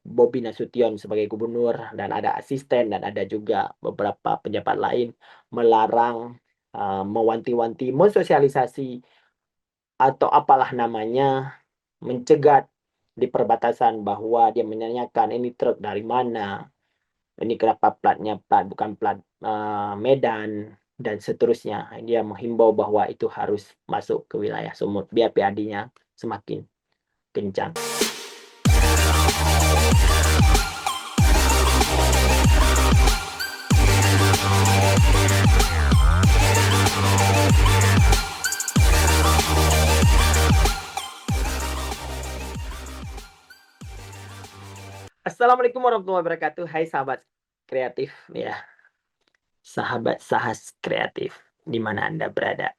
Bobi Nasution sebagai gubernur dan ada asisten dan ada juga beberapa pejabat lain melarang, mewanti-wanti, mensosialisasi atau apalah namanya, mencegat di perbatasan bahwa dia menanyakan ini truk dari mana, ini kenapa platnya plat bukan plat Medan dan seterusnya. Dia menghimbau bahwa itu harus masuk ke wilayah Sumut biar PAD-nya semakin kencang. Assalamualaikum warahmatullahi wabarakatuh. Hai sahabat kreatif ya, sahabat sahas kreatif di mana Anda berada.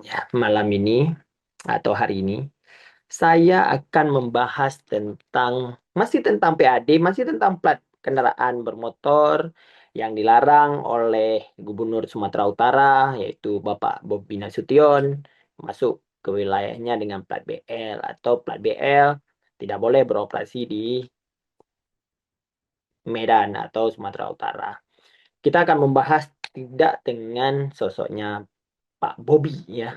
Ya, malam ini atau hari ini saya akan membahas masih tentang PAD, masih tentang plat kendaraan bermotor yang dilarang oleh Gubernur Sumatera Utara, yaitu Bapak Bobi Nasution, masuk ke wilayahnya dengan plat BL atau plat BL tidak boleh beroperasi di Medan atau Sumatera Utara. Kita akan membahas tidak dengan sosoknya Pak Bobi ya,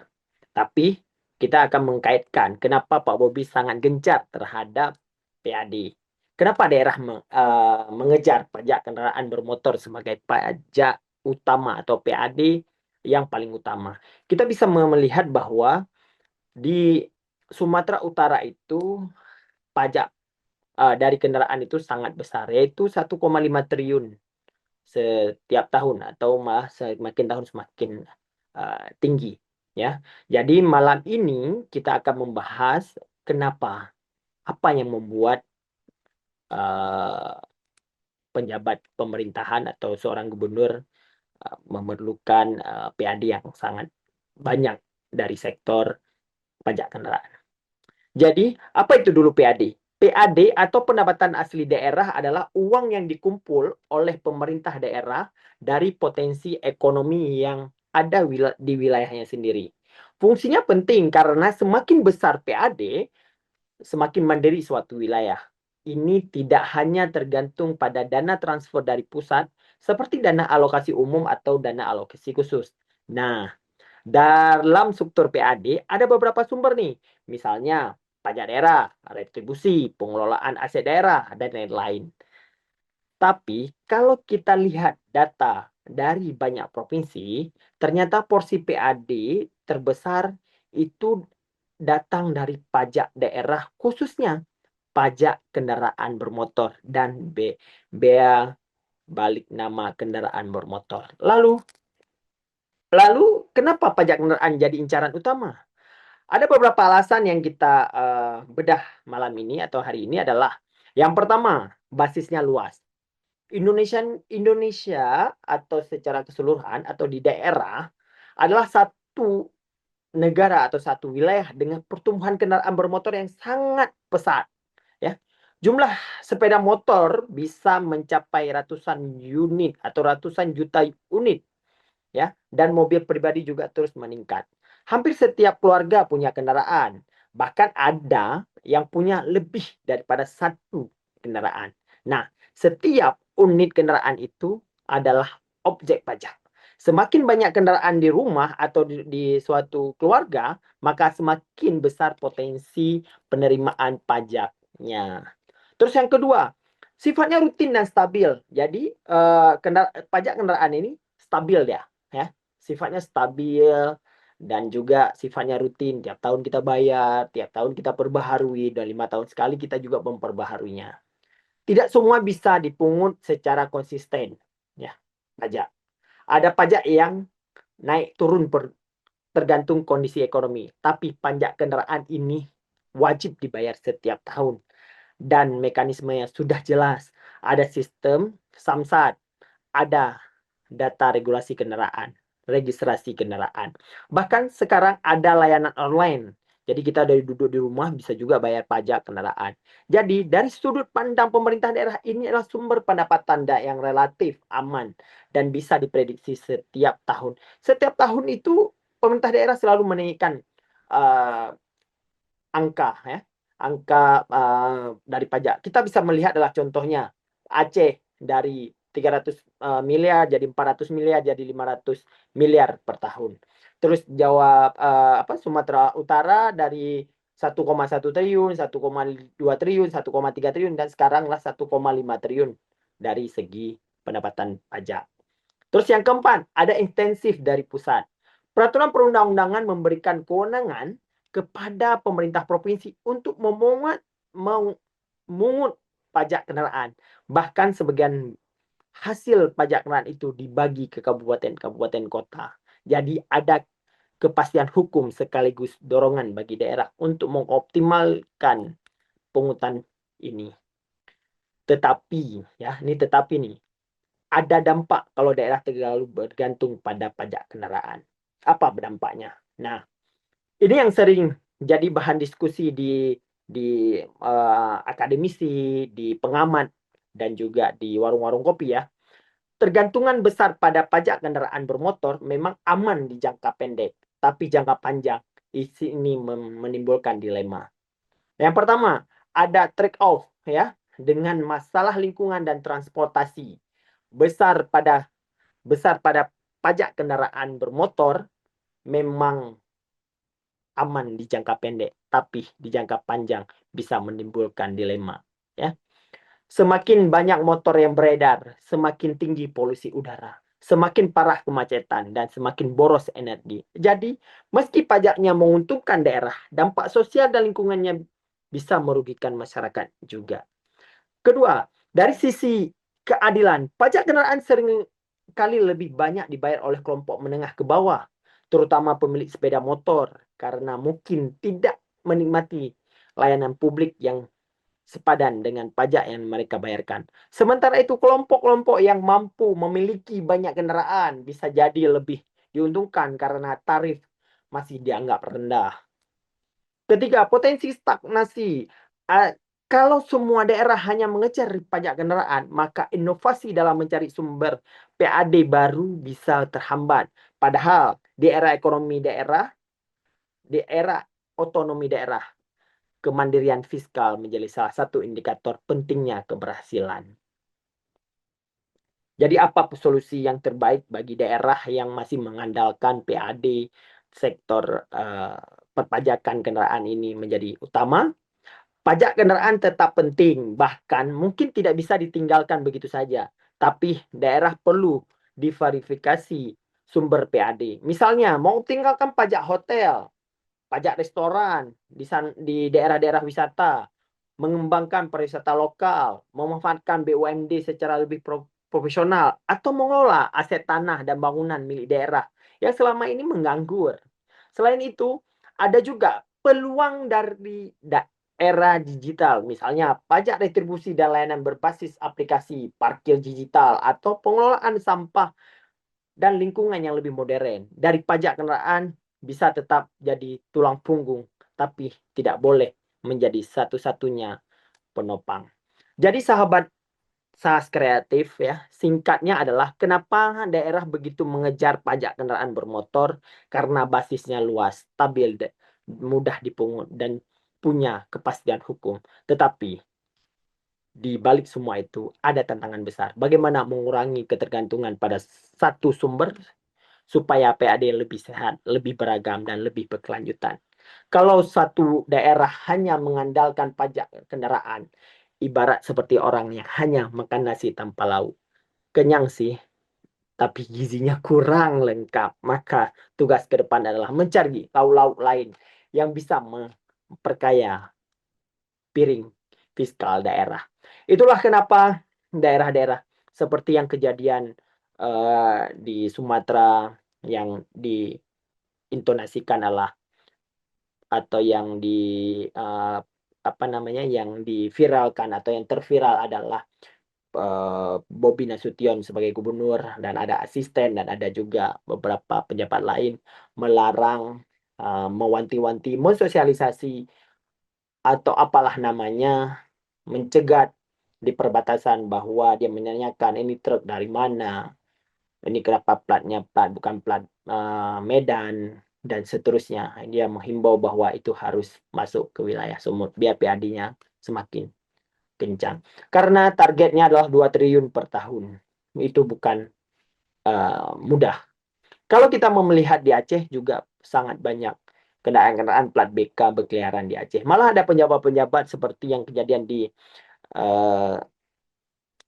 tapi kita akan mengkaitkan kenapa Pak Bobi sangat gencar terhadap PAD. Kenapa daerah mengejar pajak kendaraan bermotor sebagai pajak utama atau PAD yang paling utama. Kita bisa melihat bahwa di Sumatera Utara itu pajak dari kendaraan itu sangat besar, yaitu 1,5 triliun setiap tahun atau malah semakin tahun semakin tinggi ya. Jadi malam ini kita akan membahas kenapa, apa yang membuat uh, penjabat pemerintahan atau seorang gubernur memerlukan PAD yang sangat banyak dari sektor pajak kendaraan. Jadi, apa itu dulu PAD? PAD atau pendapatan asli daerah adalah uang yang dikumpul oleh pemerintah daerah dari potensi ekonomi yang ada di wilayahnya sendiri. Fungsinya penting karena semakin besar PAD, semakin mandiri suatu wilayah. Ini tidak hanya tergantung pada dana transfer dari pusat, seperti dana alokasi umum atau dana alokasi khusus. Nah, dalam struktur PAD ada beberapa sumber nih, misalnya pajak daerah, retribusi, pengelolaan aset daerah, dan lain-lain. Tapi kalau kita lihat data dari banyak provinsi, ternyata porsi PAD terbesar itu datang dari pajak daerah, khususnya pajak kendaraan bermotor dan bea balik nama kendaraan bermotor. Lalu kenapa pajak kendaraan jadi incaran utama? Ada beberapa alasan yang kita bedah malam ini atau hari ini adalah yang pertama, basisnya luas. Indonesia atau secara keseluruhan atau di daerah adalah satu negara atau satu wilayah dengan pertumbuhan kendaraan bermotor yang sangat pesat ya. Jumlah sepeda motor bisa mencapai ratusan unit atau ratusan juta unit ya, dan mobil pribadi juga terus meningkat. Hampir setiap keluarga punya kendaraan, bahkan ada yang punya lebih daripada satu kendaraan. Nah, setiap unit kendaraan itu adalah objek pajak. Semakin banyak kendaraan di rumah atau di suatu keluarga, maka semakin besar potensi penerimaan pajaknya. Terus yang kedua, sifatnya rutin dan stabil. Jadi pajak kendaraan ini stabil ya. Sifatnya stabil dan juga sifatnya rutin. Tiap tahun kita bayar, tiap tahun kita perbaharui, dan 5 tahun sekali kita juga memperbaharuinya. Tidak semua bisa dipungut secara konsisten ya pajak. Ada pajak yang naik turun tergantung kondisi ekonomi. Tapi pajak kendaraan ini wajib dibayar setiap tahun dan mekanismenya sudah jelas. Ada sistem Samsat, ada data regulasi kendaraan, registrasi kendaraan. Bahkan sekarang ada layanan online. Jadi kita dari duduk di rumah bisa juga bayar pajak kendaraan. Jadi dari sudut pandang pemerintah daerah, ini adalah sumber pendapatan yang relatif aman dan bisa diprediksi setiap tahun. Setiap tahun itu pemerintah daerah selalu menaikkan angka ya, angka dari pajak. Kita bisa melihat adalah contohnya Aceh dari 300 miliar jadi 400 miliar jadi 500 miliar per tahun. Terus Jawa Sumatera Utara dari 1,1 triliun, 1,2 triliun, 1,3 triliun dan sekaranglah 1,5 triliun dari segi pendapatan pajak. Terus yang keempat, ada intensif dari pusat. Peraturan perundang-undangan memberikan kewenangan kepada pemerintah provinsi untuk memungut pajak kendaraan. Bahkan sebagian hasil pajak kendaraan itu dibagi ke kabupaten-kabupaten kota. Jadi ada kepastian hukum sekaligus dorongan bagi daerah untuk mengoptimalkan pungutan ini. Tetapi, ya, ini tetapi nih, ada dampak kalau daerah terlalu bergantung pada pajak kendaraan. Apa dampaknya? Nah, ini yang sering jadi bahan diskusi di akademisi, di pengamat, dan juga di warung-warung kopi ya. Tergantungan besar pada pajak kendaraan bermotor memang aman di jangka pendek, tapi jangka panjang di sini menimbulkan dilema. Yang pertama, ada trade off ya dengan masalah lingkungan dan transportasi. Besar pada pajak kendaraan bermotor memang aman di jangka pendek, tapi di jangka panjang bisa menimbulkan dilema ya. Semakin banyak motor yang beredar, semakin tinggi polusi udara, semakin parah kemacetan, dan semakin boros energi. Jadi, meski pajaknya menguntungkan daerah, dampak sosial dan lingkungannya bisa merugikan masyarakat juga. Kedua, dari sisi keadilan, pajak kendaraan sering kali lebih banyak dibayar oleh kelompok menengah ke bawah, terutama pemilik sepeda motor, karena mungkin tidak menikmati layanan publik yang sepadan dengan pajak yang mereka bayarkan. Sementara itu kelompok-kelompok yang mampu memiliki banyak kendaraan bisa jadi lebih diuntungkan karena tarif masih dianggap rendah. Ketiga, potensi stagnasi. Kalau semua daerah hanya mengejar pajak kendaraan, maka inovasi dalam mencari sumber PAD baru bisa terhambat. Padahal di era ekonomi daerah, di era otonomi daerah, kemandirian fiskal menjadi salah satu indikator pentingnya keberhasilan. Jadi apa solusi yang terbaik bagi daerah yang masih mengandalkan PAD sektor perpajakan kendaraan ini menjadi utama? Pajak kendaraan tetap penting, bahkan mungkin tidak bisa ditinggalkan begitu saja. Tapi daerah perlu diverifikasi sumber PAD. Misalnya, mau tinggalkan pajak hotel, pajak restoran di daerah-daerah wisata, mengembangkan pariwisata lokal, memanfaatkan BUMD secara lebih profesional, atau mengelola aset tanah dan bangunan milik daerah yang selama ini menganggur. Selain itu, ada juga peluang dari era digital, misalnya pajak retribusi dan layanan berbasis aplikasi, parkir digital, atau pengelolaan sampah dan lingkungan yang lebih modern. Dari pajak kendaraan bisa tetap jadi tulang punggung, tapi tidak boleh menjadi satu-satunya penopang. Jadi sahabat SAS kreatif ya, singkatnya adalah kenapa daerah begitu mengejar pajak kendaraan bermotor karena basisnya luas, stabil, mudah dipungut dan punya kepastian hukum. Tetapi di balik semua itu ada tantangan besar. Bagaimana mengurangi ketergantungan pada satu sumber supaya PAD lebih sehat, lebih beragam, dan lebih berkelanjutan. Kalau satu daerah hanya mengandalkan pajak kendaraan, ibarat seperti orang yang hanya makan nasi tanpa lauk. Kenyang sih, tapi gizinya kurang lengkap. Maka tugas ke depan adalah mencari lauk-lauk lain yang bisa memperkaya piring fiskal daerah. Itulah kenapa daerah-daerah seperti yang kejadian di Sumatera yang diintonasikan adalah atau yang uh, yang diviralkan atau yang terviral adalah Bobi Nasution sebagai gubernur dan ada asisten dan ada juga beberapa pejabat lain melarang mewanti-wanti, mensosialisasi atau apalah namanya, mencegat di perbatasan bahwa dia menanyakan ini truk dari mana, ini kenapa platnya bukan plat Medan, dan seterusnya. Dia menghimbau bahwa itu harus masuk ke wilayah sumut biar PAD-nya semakin kencang. Karena targetnya adalah 2 triliun per tahun. Itu bukan mudah. Kalau kita mau melihat di Aceh juga sangat banyak kendaraan-kendaraan plat BK berkeliaran di Aceh. Malah ada pejabat-pejabat seperti yang kejadian di uh,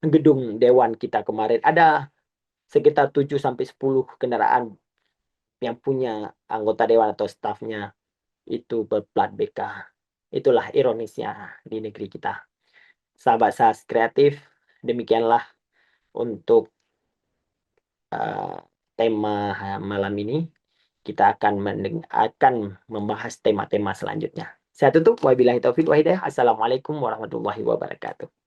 gedung Dewan kita kemarin. Ada sekitar 7 sampai 10 kendaraan yang punya anggota dewan atau stafnya itu berplat BK. Itulah ironisnya di negeri kita. Sahabat SAS kreatif, demikianlah untuk uh, tema malam ini. Kita akan membahas tema-tema selanjutnya. Saya tutup. Wabillahi taufiq wa hidayah. Assalamualaikum warahmatullahi wabarakatuh.